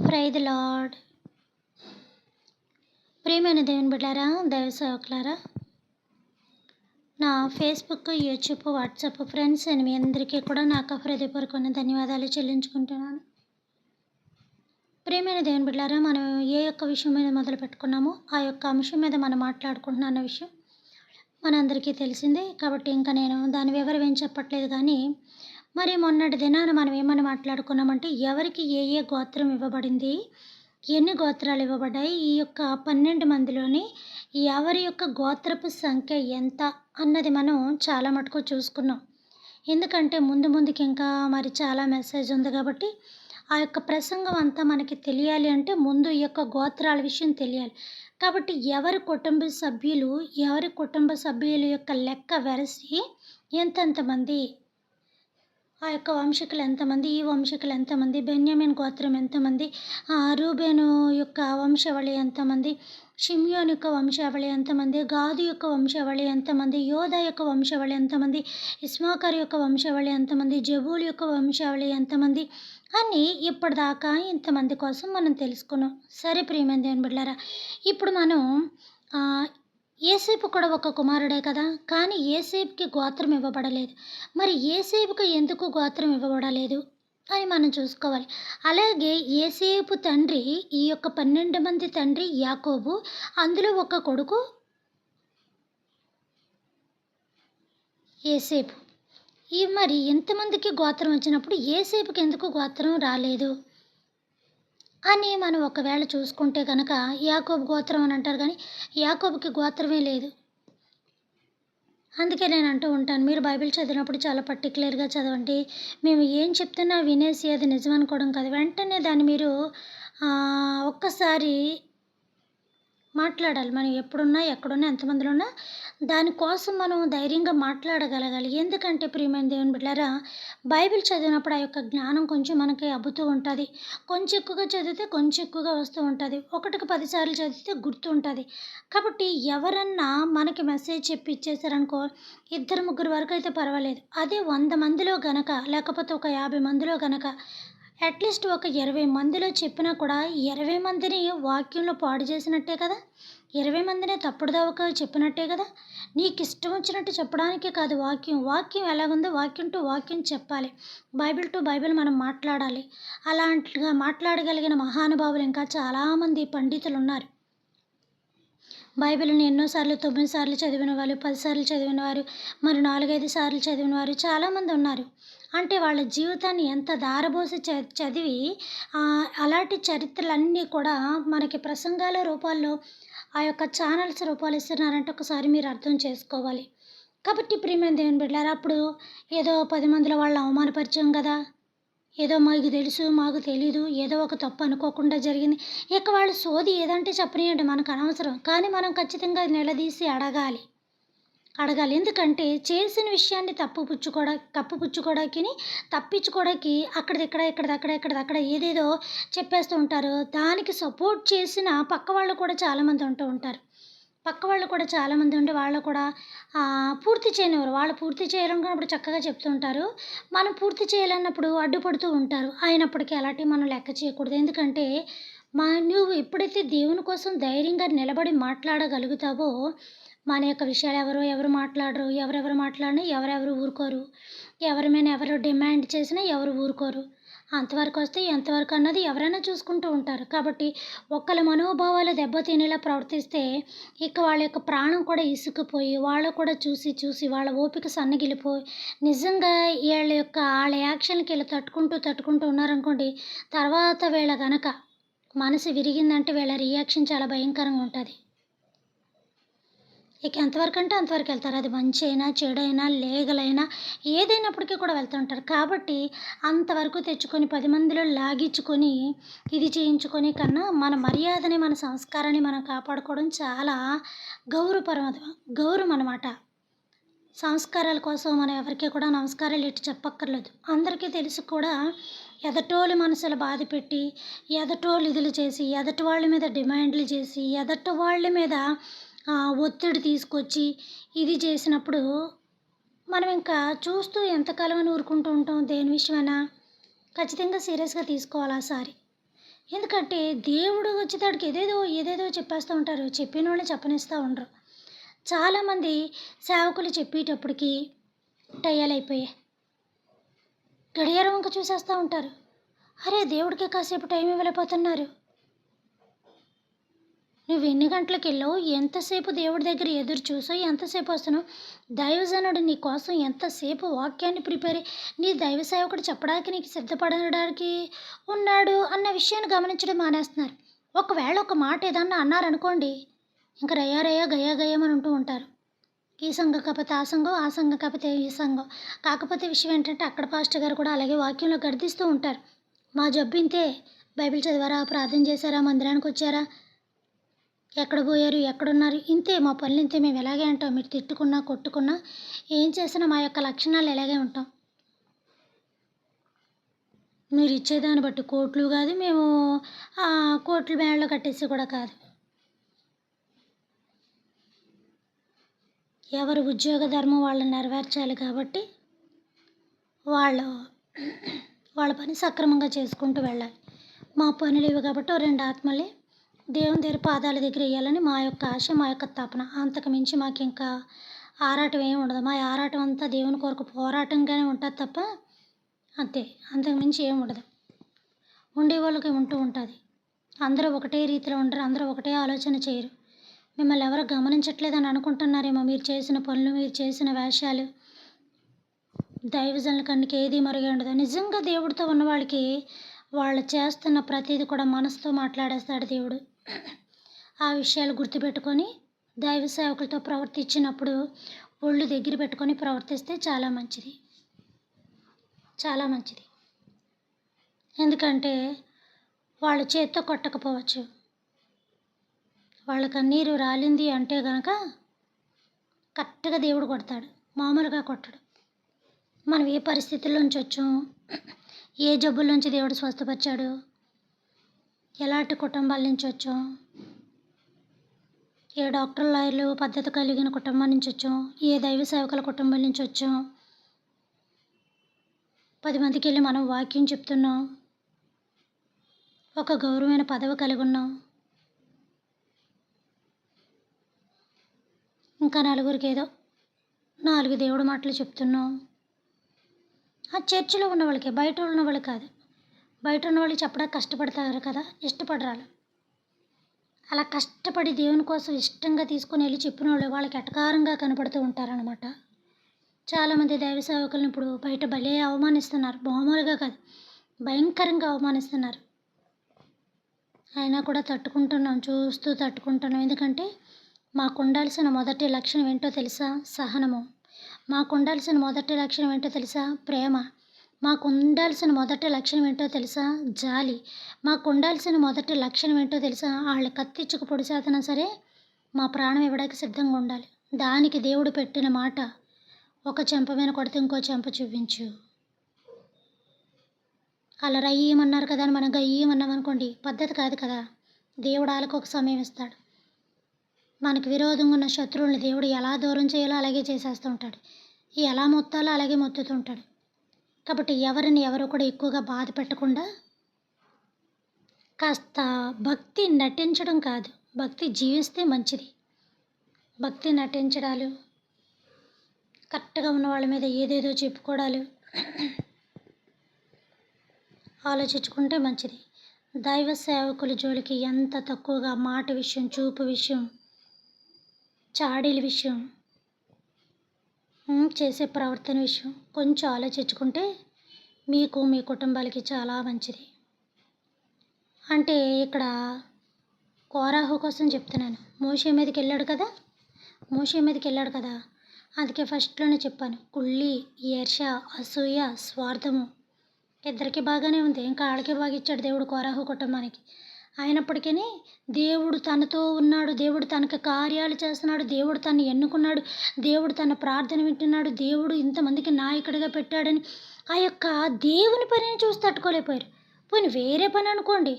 Praise the lord. ప్రియమైన దేవుని బిడ్డారా, దైవ సేవకులారా, నా Facebook, YouTube, WhatsApp friends and మీ అందరికీ కూడా నాకు హృదయపూర్వకమైన ధన్యవాదాలు చెల్లించుకుంటున్నాను. ప్రియమైన దేవుని బిడ్డారా, మనం ఏ యొక్క విషయం మీద మొదలు పెట్టుకున్నామో ఆ యొక్క అంశం మీద మనం మాట్లాడుకుంటున్నా అన్న విషయం మనందరికీ తెలిసిందే. కాబట్టి ఇంకా నేను దాని వివరం ఏం చెప్పట్లేదు. కానీ మరి మొన్నటి దినాన మనం ఏమని మాట్లాడుకున్నామంటే, ఎవరికి ఏ ఏ గోత్రం ఇవ్వబడింది, ఎన్ని గోత్రాలు ఇవ్వబడ్డాయి, ఈ యొక్క 12 మందిలోని ఎవరి యొక్క గోత్రపు సంఖ్య ఎంత అన్నది మనం చాలా మటుకు చూసుకున్నాం. ఎందుకంటే ముందుకి ఇంకా మరి చాలా మెసేజ్ ఉంది కాబట్టి ఆ యొక్క ప్రసంగం అంతా మనకి తెలియాలి అంటే ముందు ఈ యొక్క గోత్రాల విషయం తెలియాలి. కాబట్టి ఎవరి కుటుంబ సభ్యుల యొక్క లెక్క వెరసి ఎంతెంతమంది, ఆ యొక్క వంశీకులు ఎంతమంది, ఈ వంశీకులు ఎంతమంది, బెన్యామీన్ గోత్రం ఎంతమంది, రూబేను యొక్క వంశావళి ఎంతమంది, షిమ్యోన్ యొక్క వంశావళి ఎంతమంది, గాదు యొక్క వంశావళి ఎంతమంది, యోధా యొక్క వంశావళి ఎంతమంది, ఇస్మాకర్ యొక్క వంశావళి ఎంతమంది, జబూల్ యొక్క వంశావళి ఎంతమంది అని ఇప్పటిదాకా ఇంతమంది కోసం మనం తెలుసుకున్నాం. సరే ప్రియమైన దేవుని బిడ్డలారా, ఇప్పుడు మనం యోసేపు కూడా ఒక కుమారుడే కదా, కానీ యోసేపుకి గోత్రం ఇవ్వబడలేదు. మరి యోసేపుకి ఎందుకు గోత్రం ఇవ్వబడలేదు అని మనం చూసుకోవాలి. అలాగే యోసేపు తండ్రి, ఈ యొక్క 12 మంది తండ్రి యాకోబు, అందులో ఒక కొడుకు యోసేపు. మరి ఇంతమందికి గోత్రం వచ్చినప్పుడు యోసేపుకి ఎందుకు గోత్రం రాలేదు అని మనం ఒకవేళ చూసుకుంటే కనుక, యాకోబు గోత్రం అని అంటారు కానీ యాకోబుకి గోత్రమే లేదు. అందుకే నేను అంటూ ఉంటాను, మీరు బైబిల్ చదివినప్పుడు చాలా పర్టికులర్గా చదవండి. మేము ఏం చెప్తున్నా వినేసి అది నిజం అనుకోవడం కాదు, వెంటనే దాన్ని మీరు ఒక్కసారి మాట్లాడాలి. మనం ఎప్పుడున్నా ఎక్కడున్నా ఎంతమందిలో ఉన్నా దానికోసం మనం ధైర్యంగా మాట్లాడగలగాలి. ఎందుకంటే ప్రియమైన దేవుని బిడ్డలారా, బైబిల్ చదివినప్పుడు ఆ యొక్క జ్ఞానం కొంచెం మనకి అబ్బుతూ ఉంటుంది. కొంచెం ఎక్కువగా చదివితే కొంచెం ఎక్కువగా వస్తూ ఉంటుంది. 1కి 10 సార్లు చదివితే గుర్తు ఉంటుంది. కాబట్టి ఎవరన్నా మనకి మెసేజ్ చెప్పి ఇచ్చేసారనుకో, 2, 3 వరకు అయితే పర్వాలేదు. అదే 100 మందిలో గనక, లేకపోతే ఒక 50 మందిలో గనక, అట్లీస్ట్ ఒక 20 మందిలో చెప్పినా కూడా 20 మందిని వాక్యంలో పాడు చేసినట్టే కదా, 20 మందిని తప్పుడు దోవకు చెప్పినట్టే కదా. నీకు ఇష్టం వచ్చినట్టు చెప్పడానికే కాదు, వాక్యం ఎలాగుందో వాక్యం టు వాక్యం చెప్పాలి. బైబిల్ టు బైబిల్ మనం మాట్లాడాలి. అలాంటిగా మాట్లాడగలిగిన మహానుభావులు ఇంకా చాలామంది పండితులు ఉన్నారు. బైబిల్ని ఎన్నోసార్లు 9 సార్లు చదివిన వాళ్ళు, 10 సార్లు చదివిన వారు, మరి 4, 5 సార్లు చదివిన వారు చాలామంది ఉన్నారు. అంటే వాళ్ళ జీవితాన్ని ఎంత ధారబోసి చదివి అలాంటి చరిత్రలన్నీ కూడా మనకి ప్రసంగాల రూపాల్లో ఆ యొక్క ఛానల్స్ రూపాలు ఇస్తున్నారంటే ఒకసారి మీరు అర్థం చేసుకోవాలి. కాబట్టి ప్రియమైన దేవుని బిడ్డలారా, అప్పుడు ఏదో 10 మందిలో వాళ్ళని అవమానపరిచాం కదా, ఏదో మాకు తెలుసు మాకు తెలీదు, ఏదో ఒక తప్పు అనుకోకుండా జరిగింది, ఇక వాళ్ళు సోది ఏదంటే చెప్పనీయండి, మనకు అనవసరం. కానీ మనం ఖచ్చితంగా నిలదీసి అడగాలి. ఎందుకంటే చేసిన విషయాన్ని కప్పిపుచ్చుకోవడానికి తప్పించుకోవడానికి అక్కడిదక్కడ ఏదేదో చెప్పేస్తూ ఉంటారు. దానికి సపోర్ట్ చేసిన పక్క వాళ్ళు కూడా చాలామంది ఉండి వాళ్ళు కూడా పూర్తి చేయనివ్వరు. వాళ్ళు పూర్తి చేయాలనుకున్నప్పుడు చక్కగా చెప్తూ ఉంటారు. మనం పూర్తి చేయాలన్నప్పుడు అడ్డుపడుతూ ఉంటారు. అయినప్పటికీ అలాంటివి మనం లెక్క చేయకూడదు. ఎందుకంటే నువ్వు ఎప్పుడైతే దేవుని కోసం ధైర్యంగా నిలబడి మాట్లాడగలుగుతావో, మన యొక్క విషయాలు ఎవరు మాట్లాడరు. ఎవరెవరు మాట్లాడినా ఎవరెవరు ఊరుకోరు. ఎవరి మీద ఎవరు డిమాండ్ చేసినా ఎవరు ఊరుకోరు. అంతవరకు వస్తే ఎంతవరకు అన్నది ఎవరైనా చూసుకుంటూ ఉంటారు. కాబట్టి ఒకళ్ళ మనోభావాలు దెబ్బతినేలా ప్రవర్తిస్తే ఇక వాళ్ళ యొక్క ప్రాణం కూడా ఇసుకుపోయి, వాళ్ళు కూడా చూసి వాళ్ళ ఓపిక సన్నగిల్లిపోయి, నిజంగా వాళ్ళ యాక్షన్కి వీళ్ళు తట్టుకుంటూ ఉన్నారనుకోండి, తర్వాత వీళ్ళ గనక మనసు విరిగిందంటే వీళ్ళ రియాక్షన్ చాలా భయంకరంగా ఉంటుంది. ఇక ఎంతవరకు అంటే అంతవరకు వెళ్తారు. అది మంచి అయినా చెడైనా లీగలైనా ఏదైనప్పటికీ కూడా వెళ్తూ ఉంటారు. కాబట్టి అంతవరకు తెచ్చుకొని 10 మందిలో లాగించుకొని ఇది చేయించుకొని కన్నా మన మర్యాదని, మన సంస్కారాన్ని మనం కాపాడుకోవడం చాలా గౌరవం అన్నమాట. సంస్కారాల కోసం మనం ఎవరికి కూడా నమస్కారాలు ఎట్టి చెప్పక్కర్లేదు. అందరికీ తెలిసి కూడా ఎదటోళ్ళ మనసులు బాధ పెట్టి, ఎదటోళ్ళు ఇదులు చేసి, ఎదటి వాళ్ళ మీద డిమాండ్లు చేసి, ఎదటి వాళ్ళ మీద ఒత్తిడి తీసుకొచ్చి ఇది చేసినప్పుడు మనం ఇంకా చూస్తూ ఎంతకాలం అని ఊరుకుంటూ ఉంటాం. దేని విషయమైనా ఖచ్చితంగా సీరియస్గా తీసుకోవాలి. ఎందుకంటే దేవుడు వచ్చేటప్పటికి ఏదేదో చెప్పేస్తూ ఉంటారు. చెప్పినోళ్ళని చెప్పనిస్తా ఉండరు. చాలామంది సేవకులు చెప్పేటప్పటికి టయాలయిపోయాయి. గడియారం వంక చూసేస్తా ఉంటారు. అరే! దేవుడికి కాసేపు టైం ఇవ్వలేకపోతున్నారు. నువ్వు ఎన్ని గంటలకెళ్ళావు? ఎంతసేపు దేవుడి దగ్గర ఎదురు చూసావు? ఎంతసేపు వస్తున్నావు? దైవజనుడు నీ కోసం ఎంతసేపు వాక్యాన్ని నీ దైవ సేవకుడు చెప్పడానికి నీకు సిద్ధపడడానికి ఉన్నాడు అన్న విషయాన్ని గమనించడం మానేస్తున్నారు. ఒకవేళ ఒక మాట ఏదన్నా అన్నారనుకోండి, ఇంక రయ్యా రయ్యా గయ్యా గయ్యమని ఉంటూ ఉంటారు. ఈ సంఘం కాకపోతే ఆ సంఘం, ఆ సంఘం కాకపోతే ఈ సంఘం. కాకపోతే విషయం ఏంటంటే అక్కడ పాస్టర్ గారు కూడా అలాగే వాక్యంలో గర్దిస్తూ ఉంటారు. మా జబ్బు ఇంతే. బైబిల్ చదివారా? ప్రార్థన చేశారా? మందిరానికొచ్చారా? ఎక్కడ పోయారు? ఎక్కడున్నారు? ఇంతే మా పనులు ఇంతే. మేము ఇలాగే అంటాం. మీరు తిట్టుకున్నా, కొట్టుకున్నా, ఏం చేసినా మా యొక్క లక్షణాలు ఇలాగే ఉంటాం. మీరు ఇచ్చేదాన్ని బట్టి కోట్లు కాదు, మేము కోట్లు మేడలో కట్టేసి కూడా కాదు. ఎవరి ఉద్యోగ ధర్మం వాళ్ళు నెరవేర్చాలి కాబట్టి వాళ్ళ పని సక్రమంగా చేసుకుంటూ వెళ్ళాలి. మా పనులు ఇవి కాబట్టి ఓ 2 ఆత్మల్ని దేవుని దగ్గర పాదాల దగ్గర వేయాలని మా యొక్క ఆశ, మా యొక్క తపన. అంతకు మించి మాకు ఇంకా ఆరాటం ఏమి ఉండదు. మా ఆరాటం అంతా దేవుని కొరకు పోరాటంగానే ఉంటుంది తప్ప అంతే. అంతకు మించి ఏమి ఉండదు. ఉండేవాళ్ళకి ఉంటూ ఉంటుంది. అందరూ ఒకటే రీతిలో ఉండరు. అందరూ ఒకటే ఆలోచన చేయరు. మిమ్మల్ని ఎవరు గమనించట్లేదని అనుకుంటున్నారేమో. మీరు చేసిన పనులు, మీరు చేసిన వేషాలు దైవజనుల కన్నుకి ఏది మరుగే ఉండదు. నిజంగా దేవుడితో ఉన్న వాళ్ళకి వాళ్ళు చేస్తున్న ప్రతీది కూడా మనసుతో మాట్లాడేస్తాడు దేవుడు. ఆ విషయాలు గుర్తుపెట్టుకొని దైవ సేవకులతో ప్రవర్తించినప్పుడు ఒళ్ళు దగ్గర పెట్టుకొని ప్రవర్తిస్తే చాలా మంచిది. చాలా మంచిది. ఎందుకంటే వాళ్ళ చేత్తో కొట్టకపోవచ్చు. వాళ్ళ కన్నీరు రాలింది అంటే గనక కరెక్ట్గా దేవుడు కొడతాడు. మామూలుగా కొట్టడు. మనం ఏ పరిస్థితుల్లోంచి వచ్చాం, ఏ జబ్బుల్లోంచి దేవుడు స్వస్థపరిచాడు, ఎలాంటి కుటుంబాల నుంచి వచ్చాం, ఏ డాక్టర్ లాయర్లు పద్ధతి కలిగిన కుటుంబం నుంచి వచ్చాం, ఏ దైవ సేవకుల కుటుంబం నుంచి వచ్చాం, 10 మందికి వెళ్ళి మనం వాక్యం చెప్తున్నాం, ఒక గౌరవమైన పదవి కలిగి ఉన్నాం, ఇంకా నలుగురికి ఏదో 4 దేవుడి మాటలు చెప్తున్నాం. ఆ చర్చిలో ఉన్న వాళ్ళకి, బయట ఉన్న వాళ్ళు కాదు. బయట ఉన్న వాళ్ళకి చెప్పడానికి కష్టపడతారు కదా, ఇష్టపడరాలు. అలా కష్టపడి దేవుని కోసం ఇష్టంగా తీసుకొని వెళ్ళి చెప్పిన వాళ్ళు వాళ్ళకి ఎటకారంగా కనపడుతూ ఉంటారనమాట. చాలామంది దైవ సేవకులను ఇప్పుడు బయట భలే అవమానిస్తున్నారు. మామూలుగా కాదు, భయంకరంగా అవమానిస్తున్నారు. అయినా కూడా తట్టుకుంటున్నాం, చూస్తూ తట్టుకుంటున్నాం. ఎందుకంటే మాకు ఉండాల్సిన మొదటి లక్షణం ఏంటో తెలుసా? సహనము. మాకు ఉండాల్సిన మొదటి లక్షణం ఏంటో తెలుసా? ప్రేమ. మాకు ఉండాల్సిన మొదటి లక్షణం ఏంటో తెలుసా? జాలి. మాకు ఉండాల్సిన మొదటి లక్షణం ఏంటో తెలుసా? వాళ్ళు కత్తిచ్చుకు పొడిచేతనా సరే మా ప్రాణం ఇవ్వడానికి సిద్ధంగా ఉండాలి. దానికి దేవుడు పెట్టిన మాట, ఒక చెంప మీద కొడితే ఇంకో చెంప చూపించు. అలా రయ్యమన్నారు కదా అని మనం గయ్యమన్నాం అనుకోండి, పద్ధతి కాదు కదా. దేవుడు వాళ్ళకు ఒక సమయం ఇస్తాడు. మనకు విరోధంగా ఉన్న శత్రువుల్ని దేవుడు ఎలా దూరం చేయాలో అలాగే చేసేస్తూ ఉంటాడు. ఎలా మొత్తాలో అలాగే మొత్తుతూ ఉంటాడు. కాబట్టి ఎవరిని ఎవరు కూడా ఎక్కువగా బాధ పెట్టకుండా కాస్త భక్తి నటించడం కాదు, భక్తి జీవిస్తే మంచిది. భక్తి నటించడాలు, కరెక్ట్గా ఉన్న వాళ్ళ మీద ఏదేదో చెప్పుకోవడాలు ఆలోచించుకుంటే మంచిది. దైవ సేవకుల జోలికి ఎంత తక్కువగా మాట విషయం, చూపు విషయం, చాడీల విషయం, చేసే ప్రవర్తన విషయం కొంచెం ఆలోచించుకుంటే మీకు, మీ కుటుంబాలకి చాలా మంచిది. అంటే ఇక్కడ కోరాహు కోసం చెప్తున్నాను. మోషే మీదకి వెళ్ళాడు కదా. అందుకే ఫస్ట్లోనే చెప్పాను, కుళ్ళి, ఈర్ష్య, అసూయ, స్వార్థము ఇద్దరికి బాగానే ఉంది. ఇంకా ఆళ్ళకే బాగా ఇచ్చాడు దేవుడు కోరాహు కుటుంబానికి. అయినప్పటికీ దేవుడు తనతో ఉన్నాడు, దేవుడు తనకు కార్యాలు చేస్తున్నాడు, దేవుడు తనని ఎన్నుకున్నాడు, దేవుడు తన ప్రార్థన వింటున్నాడు, దేవుడు ఇంతమందికి నాయకుడిగా పెట్టాడని ఆ యొక్క దేవుని పనిని చూసి తట్టుకోలేకపోయారు. పోనీ వేరే పని అనుకోండి,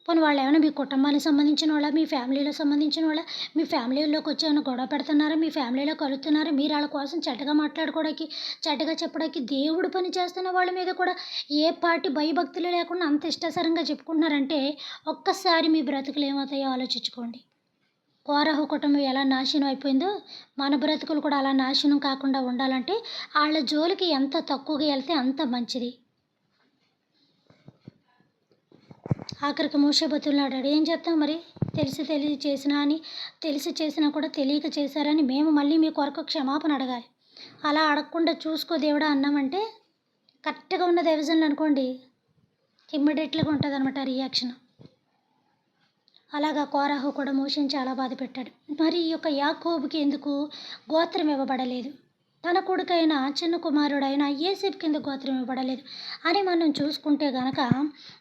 పోనీ వాళ్ళేమైనా మీ కుటుంబానికి సంబంధించిన వాళ్ళా? మీ ఫ్యామిలీలో సంబంధించిన వాళ్ళా? మీ ఫ్యామిలీలోకొచ్చి ఏమైనా గొడవ పెడుతున్నారా? మీ ఫ్యామిలీలో కలుస్తున్నారా? మీరు ఆళ్ళ కోసం చెడ్డగా మాట్లాడుకోవడానికి, చెడ్డగా చెప్పడానికి దేవుడు పని చేస్తున్న వాళ్ళ మీద కూడా ఏ పాటి భయభక్తులు లేకుండా అంత ఇష్టాసారంగా చెప్పుకుంటున్నారంటే, ఒక్కసారి మీ బ్రతుకులు ఏమవుతాయో ఆలోచించుకోండి. కోరహు కుటుంబం ఎలా నాశనం అయిపోయిందో, మన బ్రతుకులు కూడా అలా నాశనం కాకుండా ఉండాలంటే, ఆళ్ళ జోలికి ఎంత తక్కువగా ఎళ్తే అంత మంచిది. ఆఖరికి మోషే బతిమిలాడాడు. ఏం చేత్తాం మరి? తెలిసి చేసినా అని, తెలిసి చేసినా కూడా తెలియక చేశారని మేము మళ్ళీ మీ కొరకు క్షమాపణ అడగాలి. అలా అడగకుండా చూసుకో దేవుడా అన్నామంటే, కరెక్ట్‌గా ఉన్న దైవజనులనుకోండి, ఇమ్మీడియేట్‌గా ఉంటదనమాట రియాక్షన్. అలాగా కోరహు కూడా మోషేని చాలా బాధపెట్టాడు. మరి ఈ యొక్క యాకోబుకి ఎందుకు గోత్రం ఇవ్వబడలేదు? తన కొడుకైన చిన్న కుమారుడైన యోసేపుకి ఎందుకు గోత్రం ఇవ్వబడలేదు అని మనం చూసుకుంటే గనక,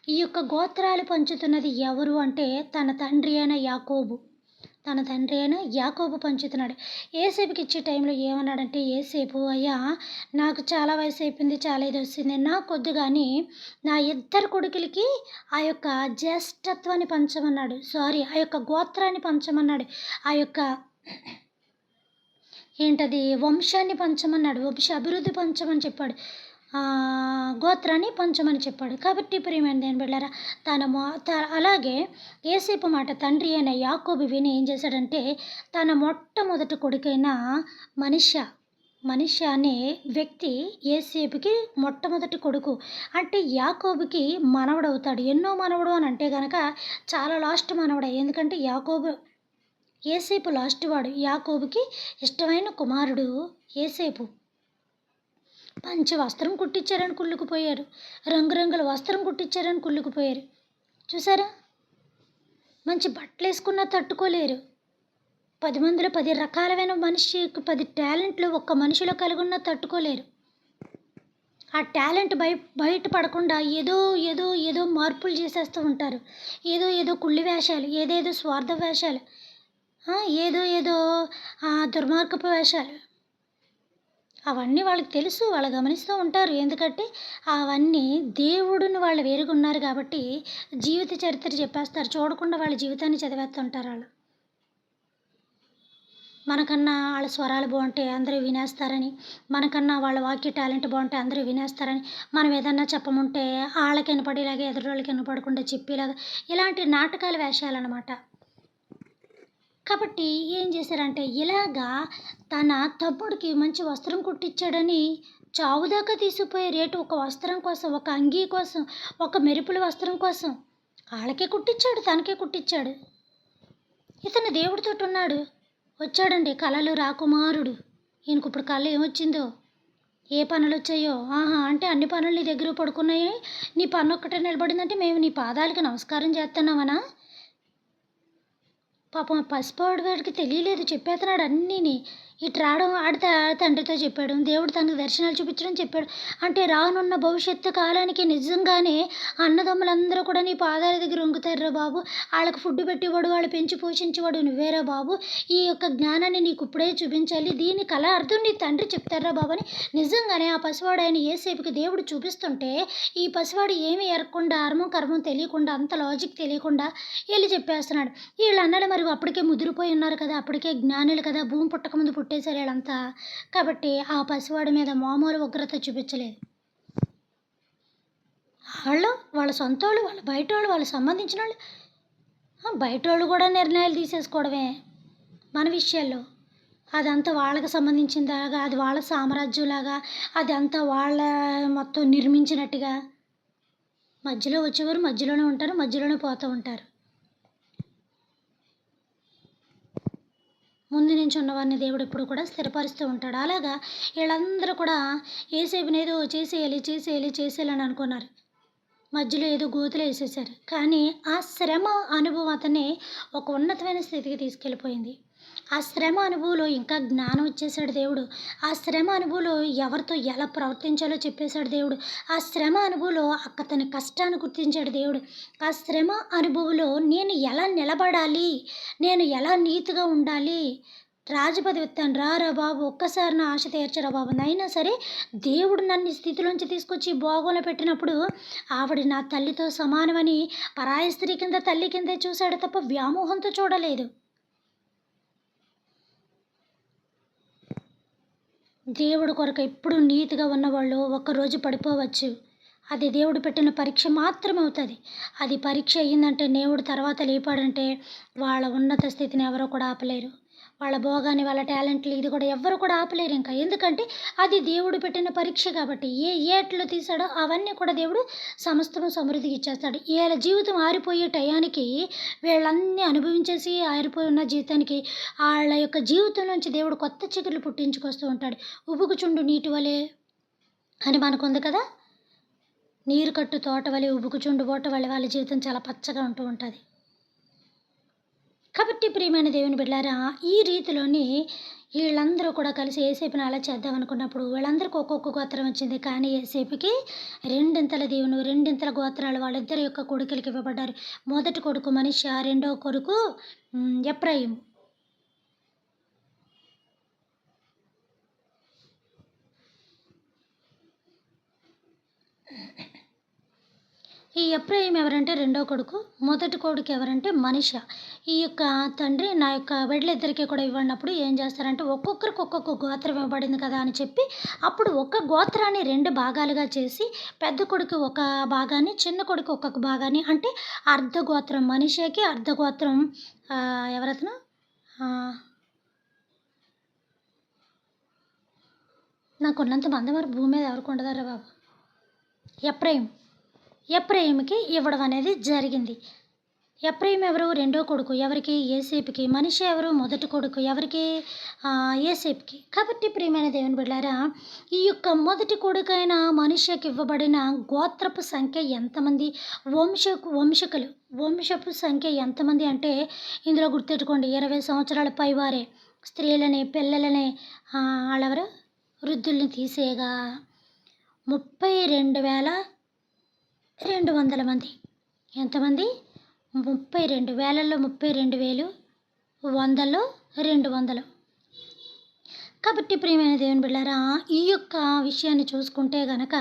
ఈ యొక్క గోత్రాలు పంచుతున్నది ఎవరు అంటే తన తండ్రి అయిన యాకోబు. తన తండ్రి అయిన యాకోబు పంచుతున్నాడు. యోసేపుకి ఇచ్చే టైంలో ఏమన్నాడంటే, యోసేపు అయ్యా నాకు చాలా వయసు అయిపోయింది, చాలా ఇదొచ్చింది. నాకొద్దు గానీ నా ఇద్దరు కొడుకులకి ఆ యొక్క జ్యేష్ఠత్వాన్ని పంచమన్నాడు. సారీ, ఆ యొక్క గోత్రాన్ని పంచమన్నాడు. ఆ యొక్క ఏంటది వంశాన్ని పంచమన్నాడు. వంశ అభివృద్ధి పంచమని చెప్పాడు. గోత్రాన్ని పంచమని చెప్పాడు. కాబట్టి ప్రియమైన దేవుని బిడ్డలారా, తన మొ త అలాగే యోసేపు మాట తండ్రి అయిన యాకోబు విని ఏం చేశాడంటే, తన మొట్టమొదటి కొడుకైన మనష్షే మనష్షే అనే వ్యక్తి యోసేపుకి మొట్టమొదటి కొడుకు. అంటే యాకోబుకి మనవడవుతాడు. ఎన్నో మనవడు అని అంటే గనక చాలా లాస్ట్ మనవడే. ఎందుకంటే యోసేపు లాస్ట్ వాడు. యాకోబుకి ఇష్టమైన కుమారుడు యోసేపు. మంచి వస్త్రం కుట్టించారని కుళ్ళుకుపోయారు. రంగురంగుల వస్త్రం కుట్టించారని కుళ్ళుకుపోయారు. చూసారా? మంచి బట్టలేసుకున్నా తట్టుకోలేరు. 10 మందిలో 10 రకాలమైన మనిషికి 10 టాలెంట్లు ఒక్క మనిషిలో కలిగున్నా తట్టుకోలేరు. ఆ టాలెంట్ బయట పడకుండా ఏదో మార్పులు చేసేస్తూ ఉంటారు. ఏదో కుళ్ళి వేషాలు, ఏదేదో స్వార్థ వేషాలు, ఏదో దుర్మార్గపు వేషాలు. అవన్నీ వాళ్ళకి తెలుసు. వాళ్ళు గమనిస్తూ ఉంటారు. ఎందుకంటే అవన్నీ దేవుడిని వాళ్ళు వేరుగున్నారు కాబట్టి జీవిత చరిత్ర చెప్పేస్తారు. చూడకుండా వాళ్ళ జీవితాన్ని చదివేస్తుంటారు ఆళ్ళు. మనకన్నా ఆళ్ళ స్వరాలు బావుంటాయి, అందరూ వినేస్తారని, మనకన్నా వాళ్ళ వాక్య టాలెంట్ బావుంటే అందరూ వినేస్తారని, మనం ఏదన్నా చెప్పమంటే ఆళ్ళకి వినపడేలాగా ఎదురోళ్ళకి వినపడకుండా చెప్పేలాగా ఇలాంటి నాటకాల వేషాలనమాట. కాబట్టి ఏం చేశారంటే ఇలాగా తన తమ్ముడికి మంచి వస్త్రం కుట్టించాడని చావుదాకా తీసుకుపోయే రేటు ఒక వస్త్రం కోసం, ఒక అంగీ కోసం, ఒక మెరుపుల వస్త్రం కోసం ఆళ్ళకే కుట్టించాడు, తనకే కుట్టించాడు. ఇతను దేవుడితోటి ఉన్నాడు. వచ్చాడండి కలలు రాకుమారుడు. ఈయనకిప్పుడు కళ ఏమొచ్చిందో, ఏ పనులొచ్చాయో, అంటే అన్ని పనులు నీ దగ్గర పడుకున్నాయి. నీ పనొక్కటే నిలబడిందంటే మేము నీ పాదాలకి నమస్కారం చేస్తున్నామనా? పాపం ఆ పసివాడి వాడికి తెలియలేదు. చెప్పేత్తన్నాడు అన్నీని. ఇటు రావడం తండ్రితో చెప్పాడు. దేవుడు తనకు దర్శనాలు చూపించడం చెప్పాడు. అంటే రానున్న భవిష్యత్తు కాలానికి నిజంగానే అన్నదమ్ములందరూ కూడా నీ పాదాల దగ్గర వంగుతారురా బాబు. ఆళ్ళకి ఫుడ్ పెట్టేవాడు, వాళ్ళు పెంచి పోషించేవాడు నువ్వేరా బాబు. ఈ యొక్క జ్ఞానాన్ని నీకు ఇప్పుడే చూపించాలి. దీని కల అర్థం నీ తండ్రి చెప్తారా బాబు అని నిజంగానే ఆ పసివాడైన యేసేపుకి దేవుడు చూపిస్తుంటే, ఈ పసివాడు ఏమి ఎరగకుండా, అర్మం కర్మం తెలియకుండా, అంత లాజిక్ తెలియకుండా ఎళ్లి చెప్పేస్తున్నాడు. ఈళ్ళన్నాడు మరి అప్పటికే ముదిరిపోయి ఉన్నారు కదా! అప్పటికే జ్ఞానులు కదా! భూమి పుట్టకముందు పుట్టేసారు ఈళ్ళంతా. కాబట్టి ఆ పసివాడి మీద మామూలు ఉగ్రత చూపించలేదు. వాళ్ళ సొంతోళ్ళు, వాళ్ళ బయటోళ్ళు, వాళ్ళకి సంబంధించినోళ్ళు, బయటోళ్ళు కూడా నిర్ణయాలు తీసేసుకోవడమే మన విషయాల్లో. అదంతా వాళ్ళకి సంబంధించిందాగా, అది వాళ్ళ సామ్రాజ్యంలాగా, అదంతా వాళ్ళ మొత్తం నిర్మించినట్టుగా. మధ్యలో వచ్చేవారు మధ్యలోనే ఉంటారు, మధ్యలోనే పోతూ ఉంటారు. ముందు నుంచి ఉన్నవారిని దేవుడు ఎప్పుడు కూడా స్థిరపరుస్తూ ఉంటాడు. అలాగా వీళ్ళందరూ కూడా యేసేపునేదో చేసేయాలని అనుకున్నారు. మధ్యలో ఏదో గోతిలో వేసేసారు. కానీ ఆ శ్రమ అనుభవం అతన్ని ఒక ఉన్నతమైన స్థితికి తీసుకెళ్ళిపోయింది. ఆ శ్రమ అనుభవంలో ఇంకా జ్ఞానం ఇచ్చేసాడు దేవుడు. ఆ శ్రమ అనుభవంలో ఎవరితో ఎలా ప్రవర్తించాలో చెప్పేశాడు దేవుడు. ఆ శ్రమ అనుభవంలో అతని కష్టాన్ని గుర్తించాడు దేవుడు. ఆ శ్రమ అనుభవంలో నేను ఎలా నిలబడాలి, నేను ఎలా నీతిగా ఉండాలి, రాజపదవి ఇత్తాను రారా బాబు, ఒక్కసారి నా ఆశ తీర్చరా బాబు అని. అయినా సరే దేవుడు నన్ను ఈ స్థితిలోంచి తీసుకొచ్చి భోగంలో పెట్టినప్పుడు ఆవిడ నా తల్లితో సమానమని పరాయి స్త్రీ కింద తల్లి కిందే చూశాడు తప్ప వ్యామోహంతో చూడలేదు. దేవుడు కొరకు ఎప్పుడు నీతిగా ఉన్నవాళ్ళు ఒక్కరోజు పడిపోవచ్చు. అది దేవుడు పెట్టిన పరీక్ష మాత్రమే అవుతుంది. అది పరీక్ష అయ్యిందంటే దేవుడు తర్వాత లేపాడంటే వాళ్ళ ఉన్నత స్థితిని ఎవరో కూడా ఆపలేరు. వాళ్ళ భోగాన్ని, వాళ్ళ టాలెంట్లు ఇది కూడా ఎవ్వరు కూడా ఆపలేరు ఇంకా. ఎందుకంటే అది దేవుడు పెట్టిన పరీక్ష కాబట్టి. ఏట్లో తీసాడో అవన్నీ కూడా దేవుడు సమస్తము సమృద్ధిగా ఇచ్చేస్తాడు. వీళ్ళ జీవితం ఆరిపోయే టయానికి వీళ్ళన్నీ అనుభవించేసి ఆరిపోయి ఉన్న జీవితానికి వాళ్ళ యొక్క జీవితం నుంచి దేవుడు కొత్త చిగుర్లు పుట్టించుకొస్తూ ఉంటాడు. ఉబుకుచుండు నీటి వలె అని మనకుంది కదా. నీరు కట్టు తోట వలె, ఉబుకుచుండు ఓట వలె వాళ్ళ జీవితం చాలా పచ్చగా ఉంటూ ఉంటుంది. కాబట్టి ప్రియమైన దేవుని బిడ్డలారా, ఈ రీతిలోని వీళ్ళందరూ కూడా కలిసి ఏసేపుని అలా చేద్దాం అనుకున్నప్పుడు వీళ్ళందరికీ ఒక్కొక్క గోత్రం వచ్చింది. కానీ ఏసేపుకి రెండింతల దేవుని, రెండింతల గోత్రాలు వాళ్ళిద్దరి యొక్క కొడుకులకి ఇవ్వబడ్డారు. మొదటి కొడుకు మనిషి, రెండో కొడుకు ఎఫ్రాయిము. ఈ ఎఫ్రాయిం ఎవరంటే రెండో కొడుకు, మొదటి కొడుకు ఎవరంటే మనిష. ఈ యొక్క తండ్రి నా యొక్క బిడ్డలిద్దరికీ కూడా ఇవ్వనప్పుడు ఏం చేస్తారంటే ఒక్కొక్కరికి ఒక్కొక్క గోత్రం ఇవ్వబడింది కదా అని చెప్పి అప్పుడు ఒక గోత్రాన్ని 2 భాగాలుగా చేసి పెద్ద కొడుకు ఒక భాగాన్ని, చిన్న కొడుకు ఒక్కొక్క భాగాన్ని, అంటే అర్ధ గోత్రం మనిషకి, అర్ధ గోత్రం ఎవరతను నాకున్నంత మందమరి భూమి మీద ఎవరికి ఉండదారా బాబు, ఎఫ్రాయిముకి ఇవ్వడం అనేది జరిగింది. ఎఫ్రాయిం ఎవరు? రెండో కొడుకు. ఎవరికి? ఏసేపుకి. మనిషి ఎవరు? మొదటి కొడుకు. ఎవరికి? ఏసేపుకి. కాబట్టి ప్రియమైన దేవుని బిడ్డలారా, ఈ యొక్క మొదటి కొడుకైన మనిషికి ఇవ్వబడిన గోత్రపు సంఖ్య ఎంతమంది? వంశపు సంఖ్య ఎంతమంది అంటే ఇందులో గుర్తెట్టుకోండి, 20 సంవత్సరాల పైవారే, స్త్రీలని, పిల్లలని, వాళ్ళెవరు వృద్ధుల్ని తీసేయగా 32,200 మంది. ఎంతమంది? 32 వేలల్లో 32,000, వందల్లో 200. కాబట్టి ప్రియమైన దేవుని బిడ్డలారా, ఈ యొక్క విషయాన్ని చూసుకుంటే గనక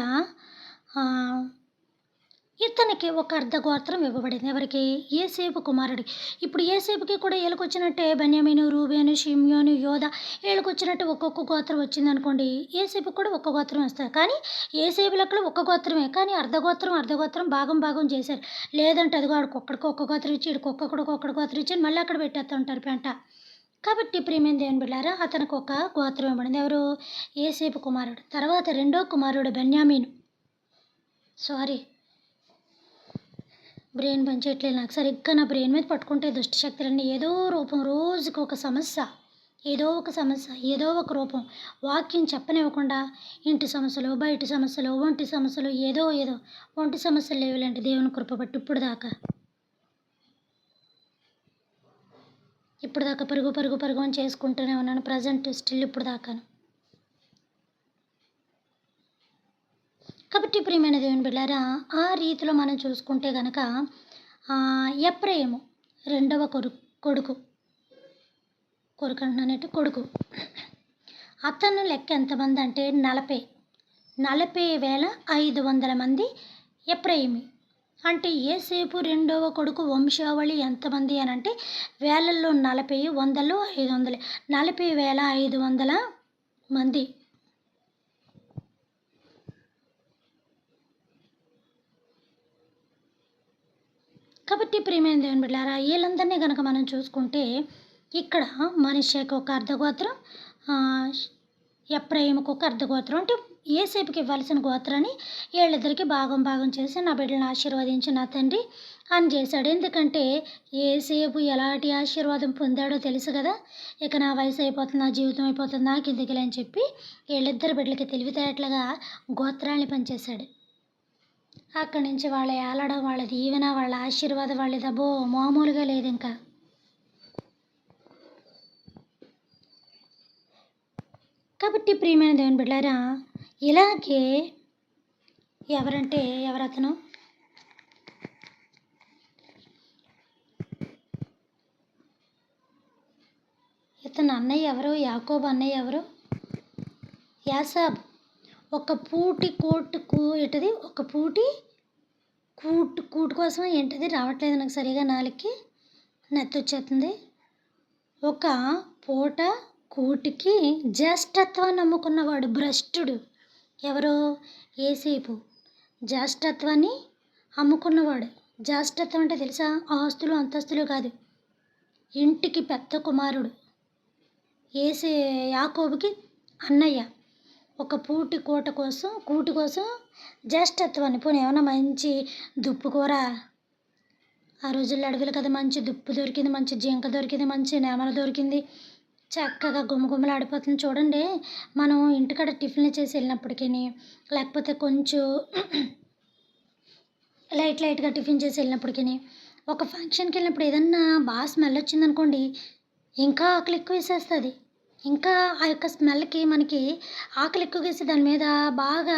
ఇతనికి ఒక అర్ధ గోత్రం ఇవ్వబడింది. ఎవరికి? ఏసేపు కుమారుడికి. ఇప్పుడు ఏసేపుకి కూడా వీళ్ళకొచ్చినట్టే బెన్యామీను, రూబేను, షిమ్యోను, యోధా వీళ్ళకొచ్చినట్టు ఒక్కొక్క గోత్రం వచ్చిందనుకోండి, ఏసేపుకి కూడా ఒక్క గోత్రం వస్తుంది. కానీ ఏసేపు లెక్కలో ఒక్క గోత్రమే, కానీ అర్ధ గోత్రం భాగం చేశారు. లేదంటే అదిగో ఆడికొక్కడికి ఒక్క గోత్రం ఇచ్చి ఈడికొక్కడికి ఒక్కడి గోత్రం ఇచ్చి మళ్ళీ అక్కడ పెట్టేస్తూ ఉంటారు పెంట. కాబట్టి ప్రియమైన దేవుని బిడ్డలారా, అతనికి ఒక గోత్రం ఇవ్వబడింది. ఎవరు? ఏసేపు కుమారుడు. తర్వాత రెండో కుమారుడు బెన్యామీను. బ్రెయిన్ పనిచేయట్లేదు నాకు సరిగ్గా. నా బ్రెయిన్ మీద పట్టుకుంటే దుష్టశక్తులన్నీ ఏదో రూపం, రోజుకి ఒక సమస్య, ఏదో ఒక రూపం, వాక్యం చెప్పనివ్వకుండా ఇంటి సమస్యలు, బయటి సమస్యలు, ఒంటి సమస్యలు, ఏదో ఒంటి సమస్యలు లేవులేంటి దేవుని కృప బట్టి ఇప్పుడు దాకా పరుగు అని చేసుకుంటూనే ఉన్నాను. ప్రజెంట్ స్టిల్ ఇప్పుడు దాకాను. కాబట్టి ప్రియమైన దేవుని బిడ్డలారా, ఆ రీతిలో మనం చూసుకుంటే గనక ఎఫ్రాయిము రెండవ కొడుకు అతను లెక్క ఎంతమంది అంటే 40,500 మంది ఎఫ్రాయిమి. అంటే ఏసేపు రెండవ కొడుకు వంశావళి ఎంతమంది అని అంటే వేలల్లో 40, వందల్లో 500, 40,500 మంది. కాబట్టి ప్రియమైన దేవుని బిడ్డలారా, వీళ్ళందరినీ కనుక మనం చూసుకుంటే ఇక్కడ మనిషికి ఒక అర్ధగోత్రం, ఎఫ్రాయిముకు ఒక అర్ధగోత్రం, అంటే ఏసేపుకి ఇవ్వాల్సిన గోత్రాన్ని వీళ్ళిద్దరికీ భాగం చేసి నా బిడ్డలను ఆశీర్వదించి నా తండ్రి అని చేశాడు. ఎందుకంటే ఏసేపు ఎలాంటి ఆశీర్వాదం పొందాడో తెలుసు కదా. ఇక నా వయసు అయిపోతుంది, నా జీవితం అయిపోతుంది, నాకు ఎందుకులే అని చెప్పి వీళ్ళిద్దరు బిడ్డలకి తెలివితేటలుగా గోత్రాన్ని పనిచేశాడు. అక్కడి నుంచి వాళ్ళ ఏలడం, వాళ్ళ దీవెన, వాళ్ళ ఆశీర్వాదం, వాళ్ళది అబ్బో మామూలుగా లేదు ఇంకా. కాబట్టి ప్రియమైన దేవుని బిడ్డలారా, ఇలాగే ఎవరతను ఇతను అన్నయ్య ఎవరు? యాకోబు అన్నయ్య ఎవరు? యాసాబ్. ఒక పూటి ఏంటిది? ఒక పూటి కూటు కోసం ఏంటిది రావట్లేదు నాకు సరిగా నాలుగుకి, నెత్తొచ్చేస్తుంది. ఒక పూట కూటికి జ్యేష్ఠత్వాన్ని నమ్ముకున్నవాడు భ్రష్టుడు. ఎవరు? యేసేపు. జ్యేష్ఠత్వాన్ని అమ్ముకున్నవాడు. జ్యేష్ఠత్వం అంటే తెలుసా? ఆస్తులు అంతస్తులు కాదు, ఇంటికి పెద్ద కుమారుడు. యాకోబుకి అన్నయ్య. ఒక కూటి కోసం జ్యేష్ఠత్వాన్ని. పోనీ ఏమన్నా మంచి దుప్పు కూర, ఆ రోజుల్లో అడవిలో కదా, మంచి దుప్పు దొరికింది, మంచి జింక దొరికింది, మంచి నెమల దొరికింది, చక్కగా గుమగుమలాడిపోతుంది. చూడండి, మనం ఇంటికాడ టిఫిన్లు చేసి వెళ్ళినప్పటికీ, లేకపోతే కొంచెం లైట్గా టిఫిన్ చేసి వెళ్ళినప్పటికీ, ఒక ఫంక్షన్కి వెళ్ళినప్పుడు ఏదన్నా బాగా స్మెల్ వచ్చిందనుకోండి, ఇంకా ఆకలి ఎక్కువ వేసేస్తుంది. ఇంకా ఆ యొక్క స్మెల్కి మనకి ఆకలి ఎక్కువ వేసి దాని మీద బాగా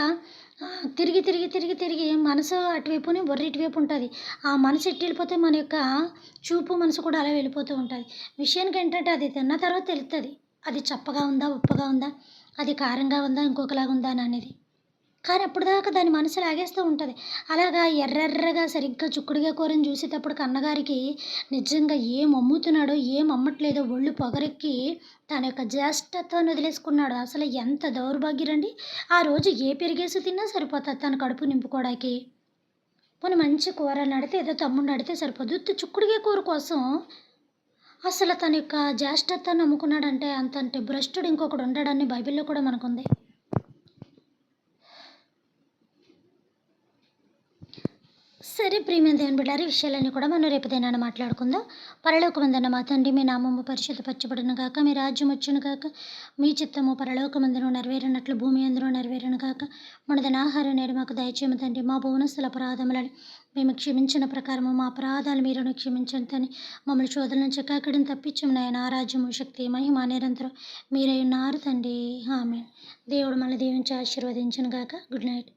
తిరిగి మనసు అటువైపుని బుర్ర ఇటువైపు ఉంటుంది. ఆ మనసు ఎటు వెళ్ళిపోతే మన యొక్క చూపు మనసు కూడా అలా వెళ్ళిపోతూ ఉంటుంది. విషయానికి ఏంటంటే అది తిన్న తర్వాత తెలుస్తుంది అది చప్పగా ఉందా, ఉప్పగా ఉందా, అది కారంగా ఉందా, ఇంకొకలాగా ఉందా అని అనేది. కానీ అప్పటిదాకా దాని మనసు లాగేస్తూ ఉంటుంది. అలాగా ఎర్రెర్రగా సరిగ్గా చుక్కుడుగా కూరని చూసేటప్పటికి అన్నగారికి నిజంగా ఏం అమ్ముతున్నాడో ఏం అమ్మట్లేదో ఒళ్ళు పొగరెక్కి తన యొక్క జ్యేష్ఠత్వాన్ని వదిలేసుకున్నాడు. అసలు ఎంత దౌర్భాగ్యుడండి. ఆ రోజు ఏ పెరిగేసి తిన్నా సరిపోతుంది తన కడుపు నింపుకోవడానికి. పోనీ మంచి కూర నడితే ఏదో తమ్ముడు నడితే సరిపోదు. ఉత్తి చుక్కుడుగా కూర కోసం అసలు తన యొక్క జ్యేష్ఠత్వాన్ని నమ్ముకున్నాడంటే అంతంటే భ్రష్టుడు ఇంకొకడు ఉండడని బైబిల్లో కూడా మనకుంది. సరే ప్రియమైన దేవుని బిడ్డారు, ఈ విషయాలన్నీ కూడా మనం రేపు దినాన మాట్లాడుకుందాం. పరలోకమందున్న మా తండ్రి, మీ నామము పరిశుద్ధపరచబడును గాక, మీ రాజ్యం వచ్చును గాక, మీ చిత్తము పరలోకమందును నెరవేరినట్లు భూమి అందులో నెరవేరును గాక. మనదైన ఆహారం నేడు మాకు దయచేయము తండ్రి. మా భువనస్థల అపరాధములని మేము క్షమించిన ప్రకారము మా అపరాధాలు మీరును క్షమించండి తండ్రి. మమ్మల్ని శోధన నుంచి కాకడిని తప్పించము నాయన. రాజ్యము, శక్తి, మహిమ నిరంతరం మీరై ఉన్నారు తండ్రి. ఆమేన్. దేవుడు మనల్ని దీవించి ఆశీర్వదించును గాక. Good night.